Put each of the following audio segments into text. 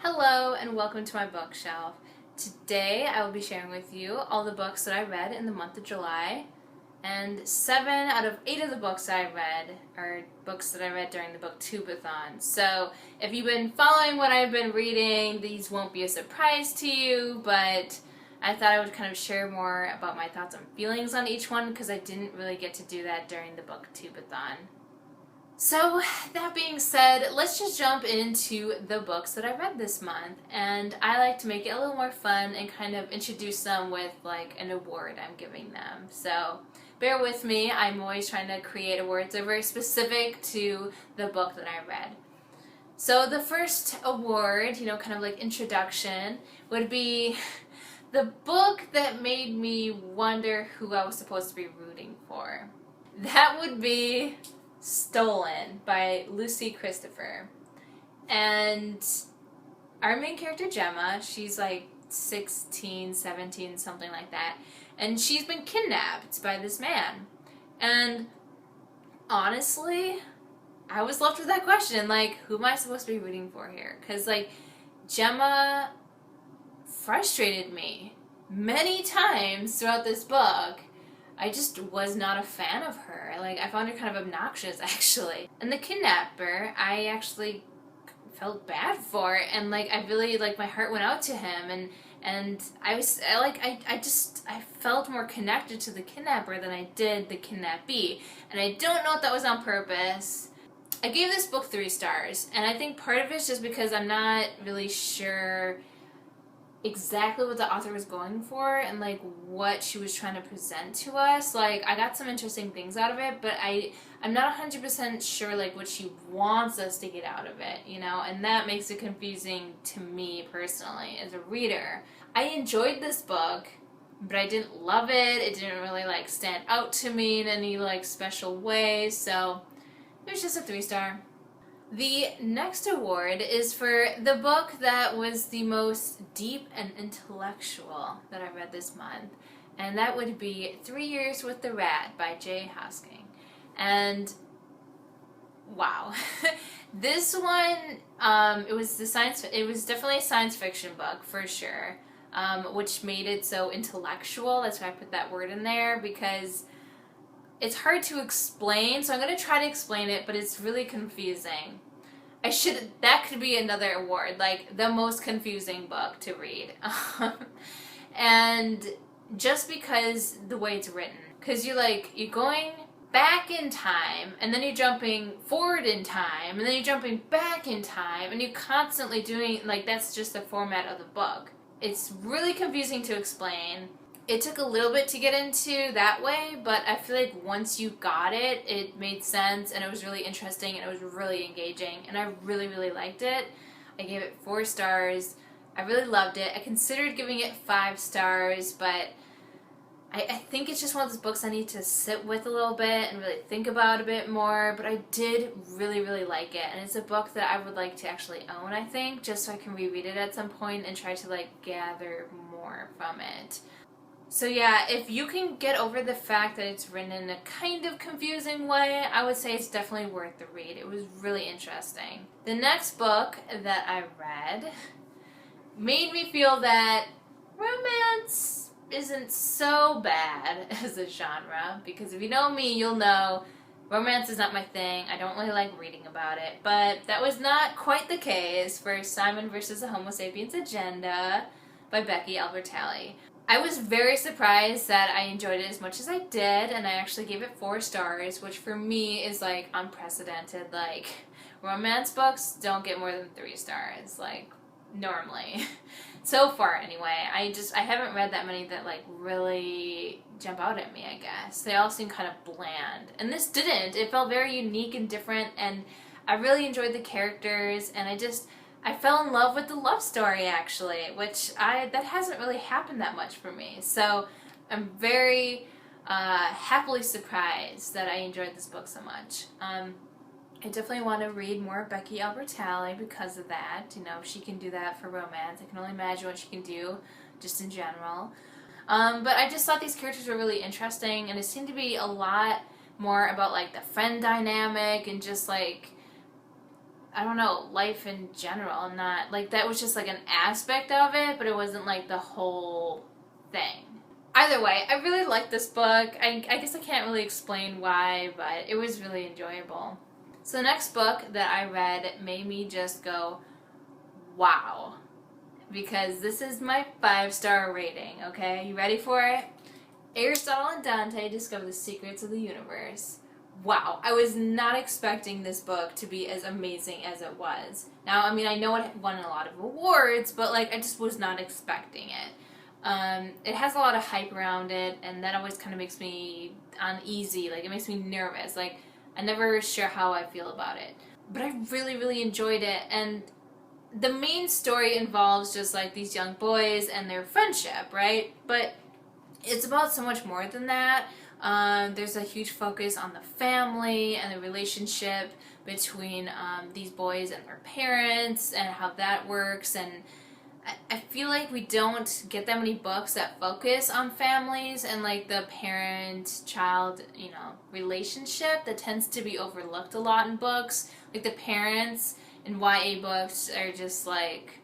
Hello and welcome to my bookshelf. Today I will be sharing with you all the books that I read in the month of July, and 7 out of 8 of the books I read are books that I read during the Booktubeathon. So if you've been following what I've been reading, these won't be a surprise to you, but I thought I would kind of share more about my thoughts and feelings on each one because I didn't really get to do that during the Booktubeathon. So, that being said, let's just jump into the books that I read this month. And I like to make it a little more fun and kind of introduce them with like an award I'm giving them. So, bear with me, I'm always trying to create awards that are very specific to the book that I read. So, the first award, kind of like introduction, would be the book that made me wonder who I was supposed to be rooting for. That would be Stolen by Lucy Christopher. And our main character Gemma, she's like 16, 17, something like that, and she's been kidnapped by this man. And honestly, I was left with that question, like, who am I supposed to be rooting for here? Because like Gemma frustrated me many times throughout this book. I just was not a fan of her. Like, I found her kind of obnoxious, actually. And the kidnapper, I actually felt bad for, and like, I really, like, my heart went out to him, and I felt more connected to the kidnapper than I did the kidnappee. And I don't know if that was on purpose. I gave this book 3 stars, and I think part of it's just because I'm not really sure exactly what the author was going for and like what she was trying to present to us. Like, I got some interesting things out of it, but I'm not 100% sure like what she wants us to get out of it, and that makes it confusing to me personally as a reader. I enjoyed this book, but I didn't love it. It didn't really like stand out to me in any like special way, so it was just a 3-star. The next award is for the book that was the most deep and intellectual that I read this month, and that would be 3 Years with the Rat by Jay Hosking. And wow, this one, it was definitely a science fiction book for sure, which made it so intellectual. That's why I put that word in there, because it's hard to explain, so I'm going to try to explain it, but it's really confusing. That could be another award, like the most confusing book to read. And just because the way it's written, because you're going back in time, and then you're jumping forward in time, and then you're jumping back in time, and you're constantly doing, like, that's just the format of the book. It's really confusing to explain. It took a little bit to get into that way, but I feel like once you got it, it made sense, and it was really interesting, and it was really engaging, and I really, really liked it. I gave it 4 stars. I really loved it. I considered giving it 5 stars, but I think it's just one of those books I need to sit with a little bit and really think about a bit more, but I did really, really like it, and it's a book that I would like to actually own, I think, just so I can reread it at some point and try to, like, gather more from it. So yeah, if you can get over the fact that it's written in a kind of confusing way, I would say it's definitely worth the read. It was really interesting. The next book that I read made me feel that romance isn't so bad as a genre, because if you know me, you'll know romance is not my thing. I don't really like reading about it, but that was not quite the case for Simon versus the Homo Sapiens Agenda by Becky, Alberti. I was very surprised that I enjoyed it as much as I did, and I actually gave it 4 stars, which for me is like unprecedented. Like, romance books don't get more than 3 stars, like, normally. So far, anyway. I haven't read that many that like really jump out at me, I guess. They all seem kind of bland. And this didn't. It felt very unique and different, and I really enjoyed the characters, and I fell in love with the love story, actually, which that hasn't really happened that much for me. So I'm very happily surprised that I enjoyed this book so much. I definitely want to read more of Becky Alberti because of that. She can do that for romance. I can only imagine what she can do just in general. But I just thought these characters were really interesting, and it seemed to be a lot more about like the friend dynamic and just like I don't know, life in general. Not like that was just like an aspect of it, but it wasn't like the whole thing. Either way, I really liked this book. I guess I can't really explain why, but it was really enjoyable. So the next book that I read made me just go, wow. Because this is my 5-star rating, okay? You ready for it? Aristotle and Dante discover the secrets of the universe. Wow, I was not expecting this book to be as amazing as it was. Now, I mean, I know it won a lot of awards, but like, I just was not expecting it. It has a lot of hype around it, and that always kind of makes me uneasy. Like, it makes me nervous. Like, I'm never sure how I feel about it. But I really, really enjoyed it, and the main story involves just like these young boys and their friendship, right? But it's about so much more than that. There's a huge focus on the family and the relationship between these boys and their parents and how that works. And I feel like we don't get that many books that focus on families and like the parent-child, relationship. That tends to be overlooked a lot in books. Like the parents in YA books are just like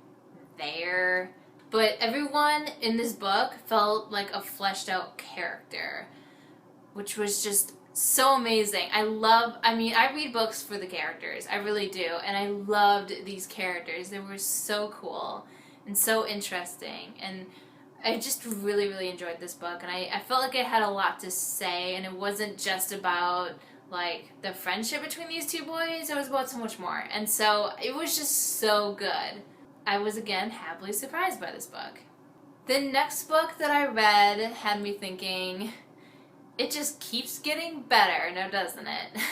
there. But everyone in this book felt like a fleshed out character, which was just so amazing. I read books for the characters. I really do. And I loved these characters. They were so cool and so interesting. And I just really, really enjoyed this book. And I felt like it had a lot to say. And it wasn't just about like the friendship between these two boys. It was about so much more. And so it was just so good. I was again happily surprised by this book. The next book that I read had me thinking, it just keeps getting better, now doesn't it?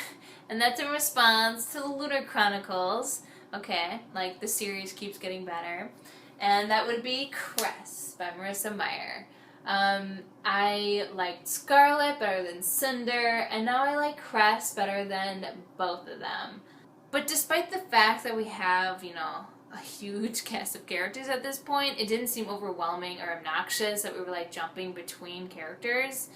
And that's in response to the Lunar Chronicles. Okay, like the series keeps getting better. And that would be Cress by Marissa Meyer. I liked Scarlet better than Cinder, and now I like Cress better than both of them. But despite the fact that we have, a huge cast of characters at this point, it didn't seem overwhelming or obnoxious that we were like jumping between characters.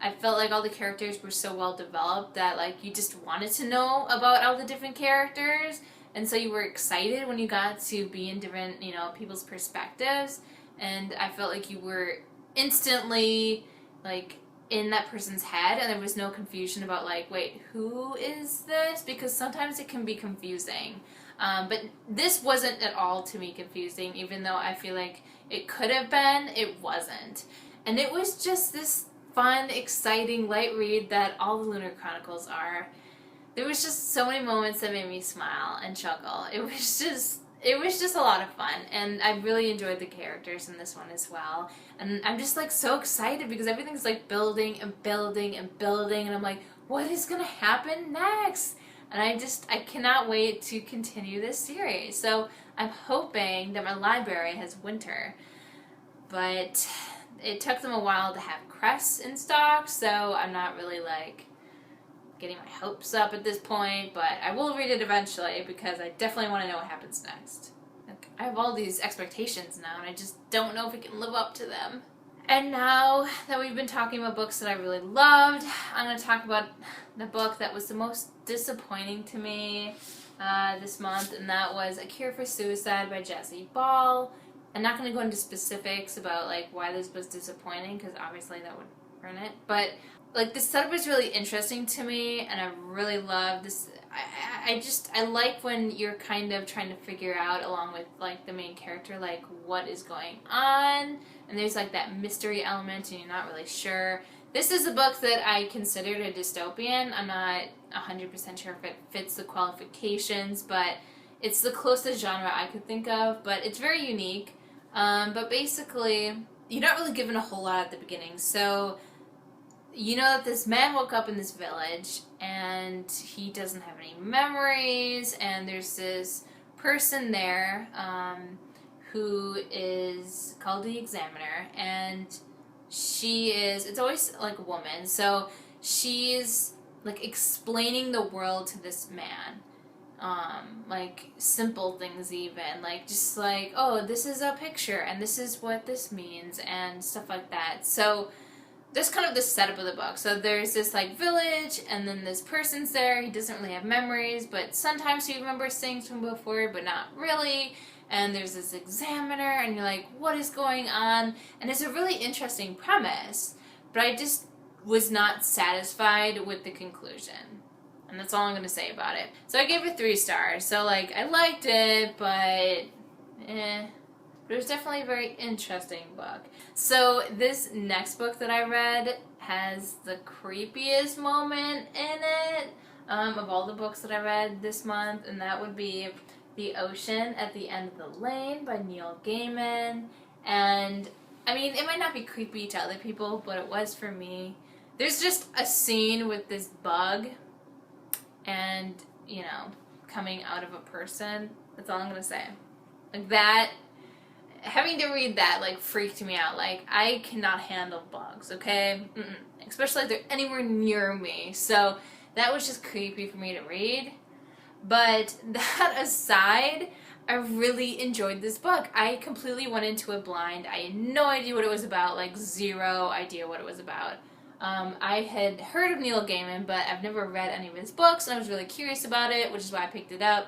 I felt like all the characters were so well developed that like you just wanted to know about all the different characters, and so you were excited when you got to be in different, people's perspectives, and I felt like you were instantly like in that person's head, and there was no confusion about like, wait, who is this? Because sometimes it can be confusing. But this wasn't at all to me confusing, even though I feel like it could have been, it wasn't. And it was just this fun, exciting, light read that all the Lunar Chronicles are. There was just so many moments that made me smile and chuckle. It was just a lot of fun, and I really enjoyed the characters in this one as well. And I'm just like so excited because everything's like building and building and building, and I'm like, what is gonna happen next? And I cannot wait to continue this series. So I'm hoping that my library has winter. But it took them a while to have Cress in stock, so I'm not really like getting my hopes up at this point, but I will read it eventually because I definitely want to know what happens next. Like, I have all these expectations now, and I just don't know if I can live up to them. And now that we've been talking about books that I really loved, I'm going to talk about the book that was the most disappointing to me this month, and that was A Cure for Suicide by Jessie Ball. I'm not going to go into specifics about like why this was disappointing, because obviously that would ruin it, but like the setup was really interesting to me, and I really love this. I like when you're kind of trying to figure out, along with like the main character, like what is going on, and there's like that mystery element and you're not really sure. This is a book that I considered a dystopian. I'm not 100% sure if it fits the qualifications, but it's the closest genre I could think of, but it's very unique. But basically, you're not really given a whole lot at the beginning, so you know that this man woke up in this village and he doesn't have any memories, and there's this person there who is called the Examiner, and it's always like a woman, so she's like explaining the world to this man. Like simple things even, like just like, oh, this is a picture and this is what this means and stuff like that. So there's kind of the setup of the book. So there's this like village, and then this person's there. He doesn't really have memories, but sometimes he remembers things from before, but not really. And there's this examiner, and you're like, what is going on? And it's a really interesting premise, but I just was not satisfied with the conclusion. And that's all I'm going to say about it. So I gave it 3 stars. So like, I liked it, but But it was definitely a very interesting book. So this next book that I read has the creepiest moment in it of all the books that I read this month, and that would be The Ocean at the End of the Lane by Neil Gaiman. And I mean, it might not be creepy to other people, but it was for me. There's just a scene with this bug and, you know, coming out of a person. That's all I'm going to say. Like that, having to read that, like, freaked me out. Like, I cannot handle bugs, okay? Especially if they're anywhere near me. So that was just creepy for me to read. But that aside, I really enjoyed this book. I completely went into it blind. I had no idea what it was about, like 0 idea what it was about. I had heard of Neil Gaiman, but I've never read any of his books, and I was really curious about it, which is why I picked it up.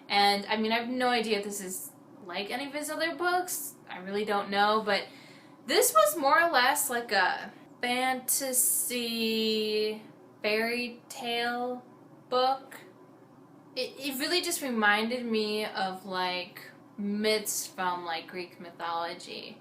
And, I mean, I have no idea if this is like any of his other books. I really don't know, but this was more or less like a fantasy fairy tale book. It really just reminded me of, like, myths from, like, Greek mythology.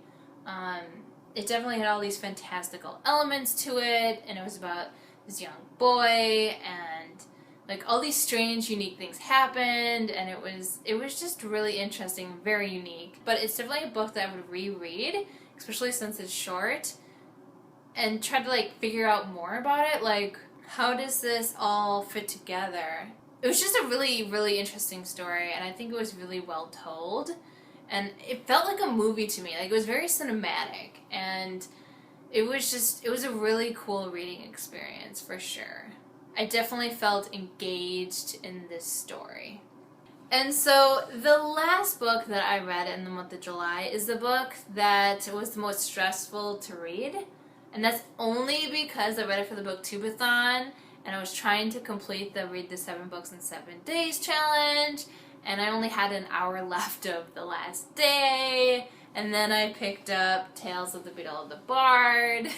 It definitely had all these fantastical elements to it, and it was about this young boy, and, like, all these strange, unique things happened, and it was just really interesting, very unique. But it's definitely a book that I would reread, especially since it's short, and try to, like, figure out more about it. Like, how does this all fit together? It was just a really, really interesting story, and I think it was really well told. And it felt like a movie to me. Like, it was very cinematic, and it was a really cool reading experience, for sure. I definitely felt engaged in this story. And so, the last book that I read in the month of July is the book that was the most stressful to read. And that's only because I read it for the Booktubeathon, and I was trying to complete the Read the 7 Books in 7 Days challenge, and I only had an hour left of the last day, and then I picked up Tales of the Beetle of the Bard,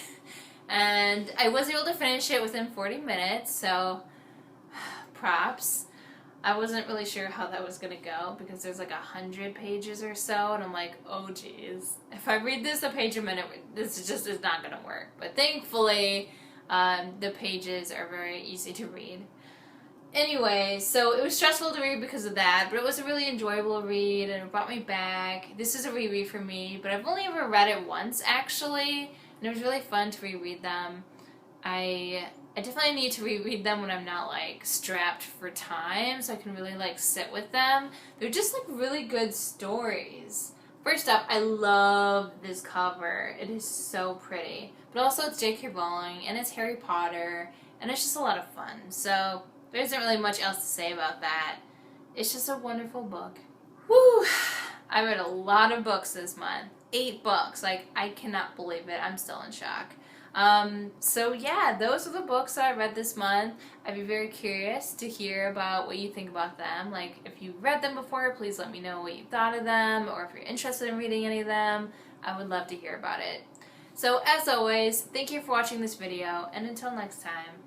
and I was able to finish it within 40 minutes, so props. I wasn't really sure how that was going to go, because there's like 100 pages or so, and I'm like, oh geez, if I read this a page a minute, this just is not going to work. But thankfully, the pages are very easy to read. Anyway, so it was stressful to read because of that, but it was a really enjoyable read, and it brought me back. This is a reread for me, but I've only ever read it once, actually, and it was really fun to reread them. I definitely need to reread them when I'm not, like, strapped for time, so I can really, like, sit with them. They're just, like, really good stories. First up, I love this cover. It is so pretty. But also, it's J.K. Rowling, and it's Harry Potter, and it's just a lot of fun. So there isn't really much else to say about that. It's just a wonderful book. Whew! I read a lot of books this month. 8 books. Like, I cannot believe it. I'm still in shock. So yeah, those are the books that I read this month. I'd be very curious to hear about what you think about them. Like, if you read them before, please let me know what you thought of them, or if you're interested in reading any of them. I would love to hear about it. So as always, thank you for watching this video, and until next time.